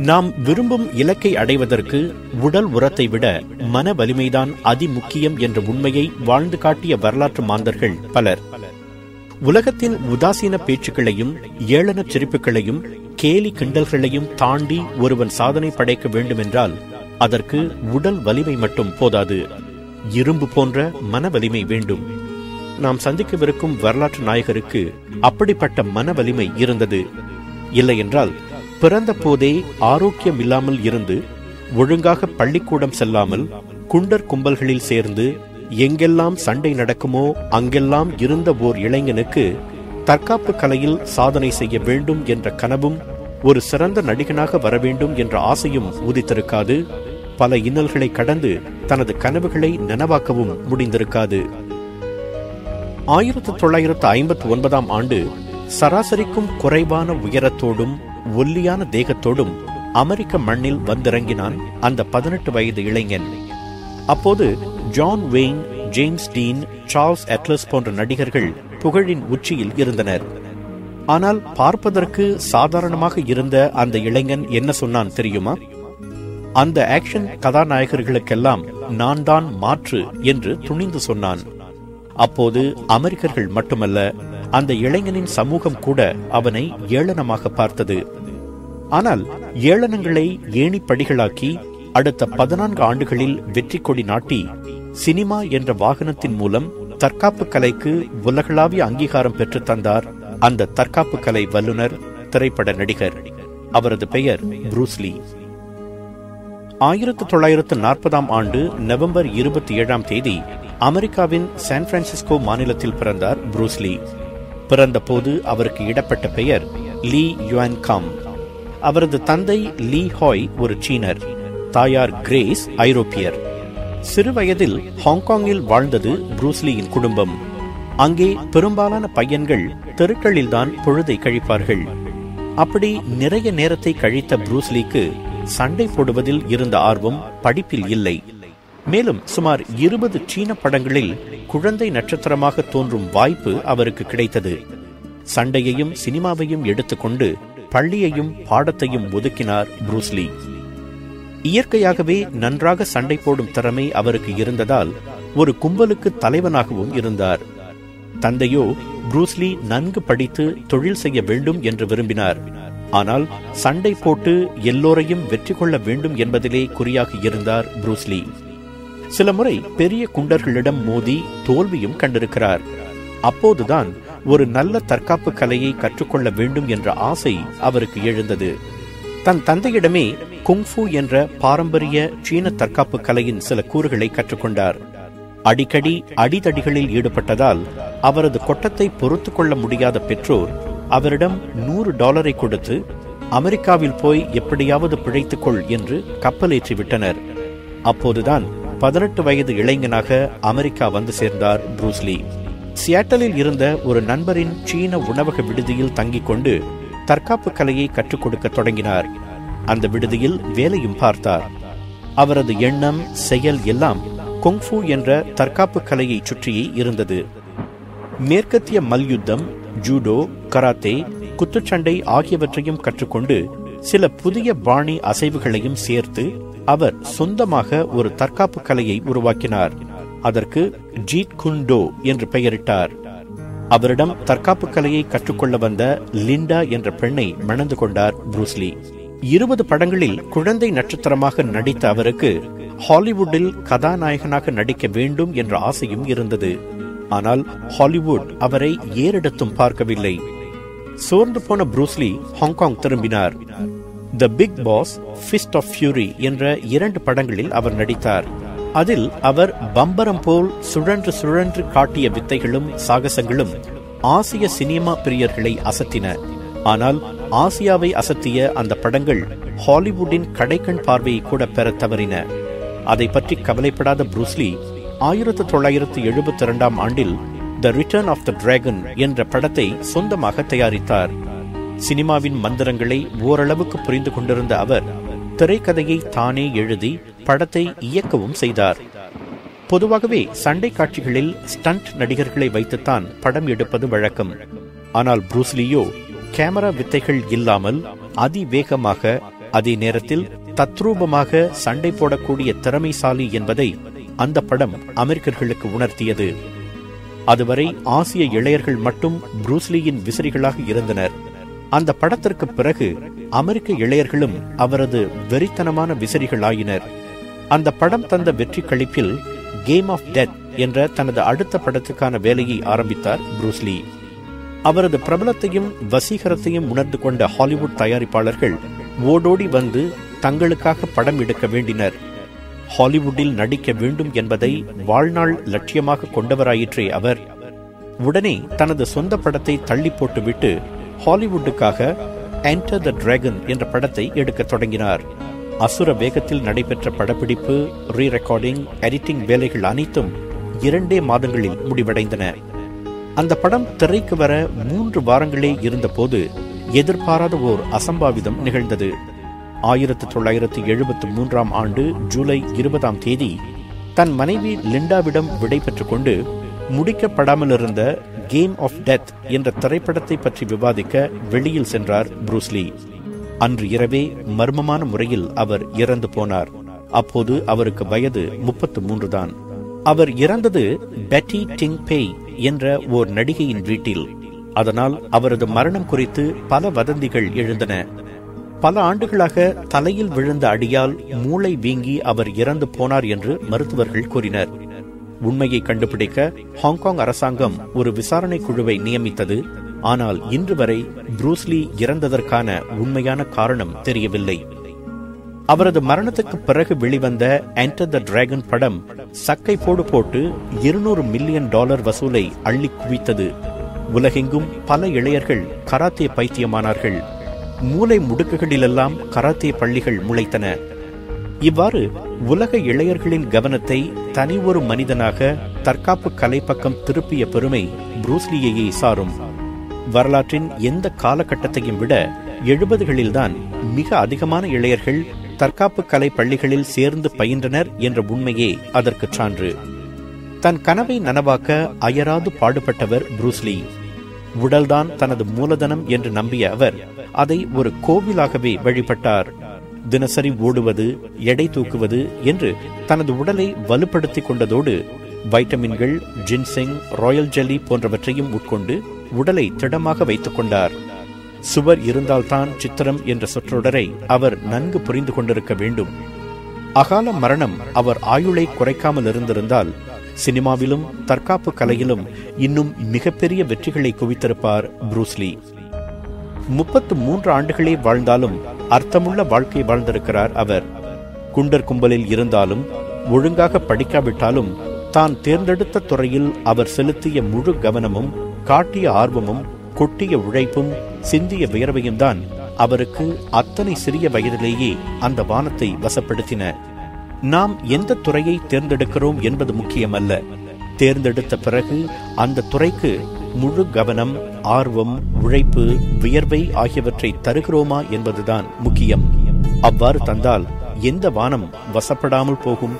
நாம் விரும்பும் இலக்கை அடைவதற்கு உடல் உரத்தை விட மன வலிமைதான் அதிமுக்கியம் என்ற உண்மையை வாழ்ந்து காட்டிய வரலாற்று மாந்தர்கள் பலர். உலகத்தின் உதாசீன பேச்சுக்களையும் ஏளன சிரிப்புகளையும் கேலி கிண்டல்களையும் தாண்டி ஒருவன் சாதனை படைக்க வேண்டுமென்றால் அதற்கு உடல் வலிமை மட்டும் போதாது, இரும்பு போன்ற மன வலிமை வேண்டும். நாம் சந்திக்கவிருக்கும் வரலாற்று நாயகருக்கு அப்படிப்பட்ட மன வலிமை இருந்தது. இல்லையென்றால் பிறந்த போதே ஆரோக்கியம் இல்லாமல் இருந்து ஒழுங்காக பள்ளிக்கூடம் செல்லாமல் குண்டர் கும்பல்களில் சேர்ந்து எங்கெல்லாம் சண்டை நடக்குமோ அங்கெல்லாம் இருந்த ஓர் இளைஞனுக்கு தற்காப்பு கலையில் சாதனை செய்ய வேண்டும் என்ற கனவும் ஒரு சிறந்த நடிகனாக வர வேண்டும் என்ற ஆசையும் உதித்திருக்காது. பல இன்னல்களை கடந்து தனது கனவுகளை நனவாக்கவும் முடிந்திருக்காது. 1959 ஆண்டு சராசரிக்கும் குறைவான உயரத்தோடும் ஒல்லியான தேகத்தோடும் அமெரிக்க மண்ணில் வந்திறங்கினான் அந்த 18 வயது இளைஞன். அப்போது John Wayne, James Dean, Charles Atlas போன்ற நடிகர்கள் புகழின் உச்சியில் இருந்தனர். ஆனால் பார்ப்பதற்கு சாதாரணமாக இருந்த அந்த இளைஞன் என்ன சொன்னான் தெரியுமா? அந்த ஆக்ஷன் கதாநாயகர்களுக்கெல்லாம் நான் தான் மாற்று என்று துணிந்து சொன்னான். அப்போது அமெரிக்கர்கள் மட்டுமல்ல, அந்த இளைஞனின் சமூகம் கூட அவனை ஏளனமாக பார்த்தது. ஆனால் ஏளனங்களை ஏணிப்படிகளாக்கி அடுத்த 14 ஆண்டுகளில் வெற்றி கொடி நாட்டி சினிமா என்ற வாகனத்தின் மூலம் தற்காப்பு கலைக்கு உலகளாவிய அங்கீகாரம் பெற்று தந்தார் அந்த தற்காப்பு கலை வல்லுநர், திரைப்பட நடிகர். அவரது பெயர் ப்ரூஸ் லீ. 1940 ஆண்டு நவம்பர் 27 அமெரிக்காவின் சான் பிரான்சிஸ்கோ மாநிலத்தில் பிறந்தார் ப்ரூஸ் லீ. பிறந்த போது அவருக்கு இடப்பட்ட பெயர் லீ யுவான் காம். அவரது தந்தை லீ ஹாய் ஒரு சீனர், தாயார் கிரேஸ் ஐரோப்பியர். சிறுவயதில் ஹாங்காங்கில் வாழ்ந்தது ப்ரூஸ் லீயின் குடும்பம். அங்கே பெரும்பாலான பையன்கள் தெருக்களில்தான் பொழுதை கழிப்பார்கள். அப்படி நிறைய நேரத்தை கழித்த ப்ரூஸ் லீக்கு சண்டை போடுவதில் இருந்த ஆர்வம் படிப்பில் இல்லை. மேலும் சுமார் 20 சீன படங்களில் குழந்தை நட்சத்திரமாக தோன்றும் வாய்ப்பு அவருக்கு கிடைத்தது. சண்டையையும் சினிமாவையும் எடுத்துக்கொண்டு பள்ளியையும் பாடத்தையும் ஒதுக்கினார் ப்ரூஸ் லீ. இயற்கையாகவே நன்றாக சண்டை போடும் திறமை அவருக்கு இருந்ததால் ஒரு கும்பலுக்கு தலைவனாகவும் இருந்தார். தந்தையோ ப்ரூஸ் லீ நன்கு படித்து தொழில் செய்ய வேண்டும் என்று விரும்பினார். ஆனால் சண்டை போட்டு எல்லோரையும் வெற்றி கொள்ள வேண்டும் என்பதிலே குறியாக இருந்தார் ப்ரூஸ் லீ. சில முறை பெரிய குண்டர்களிடம் மோதி தோல்வியும் கண்டிருக்கிறார். அப்போதுதான் ஒரு நல்ல தற்காப்பு கலையை கற்றுக்கொள்ள வேண்டும் என்ற ஆசை அவருக்கு எழுந்தது. தன் தந்தையிடமே குங்ஃபு என்ற பாரம்பரிய சீன தற்காப்பு கலையின் சில கூறுகளை கற்றுக்கொண்டார். அடிக்கடி அடிதடிகளில் ஈடுபட்டதால் அவரது கொட்டத்தை பொறுத்து கொள்ள முடியாத பெற்றோர் அவரிடம் $100 கொடுத்து அமெரிக்காவில் போய் எப்படியாவது பிழைத்துக்கொள் என்று கப்பலேற்றி விட்டனர். அப்போதுதான் 18 வயது இளைஞனாக அமெரிக்கா வந்து சேர்ந்தார் ப்ரூஸ் லீ. சியாட்டலில் இருந்த ஒரு நண்பரின் சீன உணவக விடுதியில் தங்கிக் கொண்டு தற்காப்பு கலையை கற்றுக் கொடுக்க தொடங்கினார். அந்த விடுதியில் வேலையும் பார்த்தார். அவரது எண்ணம், செயல் எல்லாம் குங்ஃபு என்ற தற்காப்பு கலையை சுற்றியே இருந்தது. மேற்கத்திய மல்யுத்தம், ஜூடோ, கராத்தே, குத்துச்சண்டை ஆகியவற்றையும் கற்றுக்கொண்டு சில புதிய பாணி அசைவுகளையும் சேர்த்து அவர் சொந்தமாக ஒரு தற்காப்பு கலையை உருவாக்கினார். அதற்கு ஜீட் குண்டோ என்று பெயரிட்டார். அவரிடம் தற்காப்பு கலையை கற்றுக்கொள்ள வந்த லிண்டா என்ற பெண்ணை மணந்து கொண்டார் ப்ரூஸ் லீ. 20 படங்களில் குழந்தை நட்சத்திரமாக நடித்த அவருக்கு ஹாலிவுட்டில் கதாநாயகனாக நடிக்க வேண்டும் என்ற ஆசையும் இருந்தது. ஆனால் ஹாலிவுட் அவரை ஏறெடுத்தும் பார்க்கவில்லை. சோர்ந்து போன ப்ரூஸ் லீ ஹாங்காங் திரும்பினார். The Big Boss, Fist of Fury என்ற 2 படங்களில் அவர் நடித்தார். அதில் அவர் பம்பரம் போல் சுழன்று சுழன்று காட்டிய வித்தைகளும் சாகசங்களும் ஆசிய சினிமா பிரியர்களை அசத்தின. ஆனால் ஆசியாவை அசத்திய அந்த படங்கள் ஹாலிவுட்டின் கடைக்கண் பார்வையை கூட பெற தவறின. அதை பற்றி கவலைப்படாத ப்ரூஸ் லீ 1972 ஆண்டில் The Return of the Dragon என்ற படத்தை சொந்தமாக தயாரித்தார். சினிமாவின் மந்திரங்களை ஓரளவுக்கு புரிந்து கொண்டிருந்த அவர் திரைக்கதையை தானே எழுதி படத்தை இயக்கவும் செய்தார். பொதுவாகவே சண்டை காட்சிகளில் ஸ்டண்ட் நடிகர்களை வைத்துத்தான் படம் எடுப்பது வழக்கம். ஆனால் ப்ரூஸ் லீயோ கேமரா வித்தைகள் இல்லாமல் அதிவேகமாக அதே நேரத்தில் தத்ரூபமாக சண்டை போடக்கூடிய திறமைசாலி என்பதை அந்த படம் அமெரிக்கர்களுக்கு உணர்த்தியது. அதுவரை ஆசிய இளையர்கள் மட்டும் புரூஸ்லியின் விசிறிகளாக இருந்தனர். அந்த படத்திற்கு பிறகு அமெரிக்க இளையர்களும் அவரது வெறித்தனமான விசிறிகளாயினர். அந்த படம் தந்த வெற்றி களிப்பில் கேம் ஆஃப் டெத் என்ற தனது அடுத்த படத்துக்கான வேலையை ஆரம்பித்தார் புரூஸ்லி. அவரது பிரபலத்தையும் வசீகரத்தையும் உணர்ந்து கொண்ட ஹாலிவுட் தயாரிப்பாளர்கள் ஓடோடி வந்து தங்களுக்காக படம் எடுக்க வேண்டினர். ஹாலிவுட்டில் நடிக்க வேண்டும் என்பதை வாழ்நாள் லட்சியமாக கொண்டவராயிற்றே அவர். உடனே தனது சொந்த படத்தை தள்ளி போட்டுவிட்டு ஹாலிவுட்டுக்காக என்டர் த டிராகன் என்ற படத்தை எடுக்க தொடங்கினார். அசுர வேகத்தில் நடைபெற்ற படப்பிடிப்பு, ரீ ரெக்கார்டிங், எடிட்டிங் வேலைகள் அனைத்தும் 2 மாதங்களில் முடிவடைந்தன. அந்த படம் திரைக்கு வர 3 வாரங்களே இருந்தபோது எதிர்பாராத ஓர் அசம்பாவிதம் நிகழ்ந்தது. 1973 ஆண்டு ஜூலை 20 தன் மனைவி லிண்டாவிடம் விடை பெற்றுக் கொண்டு முடிக்கப்படாமல் இருந்த கேம் ஆஃப் டெத் என்ற திரைப்படத்தை பற்றி விவாதிக்க வெளியில் சென்றார் புரூஸ்லி. அன்று இரவே மர்மமான முறையில் அவர் இறந்து போனார். அப்போது அவருக்கு வயது 33 தான். அவர் இறந்தது பெட்டி டிங் பேய் என்ற ஓர் நடிகையின் வீட்டில். அதனால் அவரது மரணம் குறித்து பல வதந்திகள் எழுந்தன. பல ஆண்டுகளாக தலையில் விழுந்த அடியால் மூளை வீங்கி அவர் இறந்து போனார் என்று மருத்துவர்கள் கூறினர். உண்மையை கண்டுபிடிக்க ஹாங்காங் அரசாங்கம் ஒரு விசாரணை குழுவை நியமித்தது. ஆனால் இன்று வரை புரூஸ்லி இறந்ததற்கான உண்மையான காரணம் தெரியவில்லை. அவரது மரணத்துக்கு பிறகு வெளிவந்த என்டர் த டிராகன் படம் சக்கை போட்டு $200 மில்லியன் வசூலை அள்ளி குவித்தது. உலகெங்கும் பல இளையர்கள் கராத்தே பைத்தியமானார்கள். மூலை முடுக்குகளிலெல்லாம் கராத்தே பள்ளிகள் முளைத்தன. இவ்வாறு உலக இளையர்களின் கவனத்தை தனி ஒரு மனிதனாக தற்காப்பு கலை பக்கம் திருப்பிய பெருமை புரூஸ்லியையே சாரும். வரலாற்றின் எந்த காலகட்டத்தையும் விட 70களில்தான் மிக அதிகமான இளையர்கள் தற்காப்பு கலை பள்ளிகளில் சேர்ந்து பயின்றனர் என்ற உண்மையே அதற்கு சான்று. தன் கனவை நனவாக்க அயராது பாடுபட்டவர் புரூஸ்லி. உடல்தான் தனது மூலதனம் என்று நம்பிய அவர் அதை ஒரு கோவிலாகவே வழிபட்டார். தினசரி ஓடுவது, எடை தூக்குவது என்று தனது உடலை வலுப்படுத்திக் கொண்டதோடு வைட்டமின்கள், ஜின்செங், ராயல் ஜெல்லி போன்றவற்றையும் உட்கொண்டு உடலை திடமாக வைத்துக் கொண்டார். சுவர் இருந்தால்தான் சித்திரம் என்ற சொற்றொடரை அவர் நன்கு புரிந்து கொண்டிருக்க வேண்டும். அகால மரணம் அவர் ஆயுளை குறைக்காமல் இருந்திருந்தால் சினிமாவிலும் தற்காப்பு கலையிலும் இன்னும் மிகப்பெரிய வெற்றிகளை குவித்திருப்பார் புரூஸ்லி. 33 ஆண்டுகளே வாழ்ந்தாலும் அர்த்தமுள்ள வாழ்க்கை வாழ்ந்திருக்கிறார் அவர். குண்டர் கும்பலில் இருந்தாலும், ஒழுங்காக படிக்காவிட்டாலும், தான் தேர்ந்தெடுத்த துறையில் அவர் செலுத்திய முழு கவனமும், காட்டிய ஆர்வமும், கொட்டிய உழைப்பும், சிந்திய வியர்வையும் தான் அவருக்கு அத்தனை சிறிய வயதிலேயே அந்த வானத்தை வசப்படுத்தின. நாம் எந்த துறையை தேர்ந்தெடுக்கிறோம் என்பது முக்கியமல்ல. தேர்ந்தெடுத்த பிறகு அந்த துறைக்கு முழு கவனம், ஆர்வம், உழைப்பு, வியர்வை ஆகியவற்றை தருகிறோமா என்பதுதான் முக்கியம். அவ்வாறு தந்தால் எந்த வானம் வசப்படாமல் போகும்?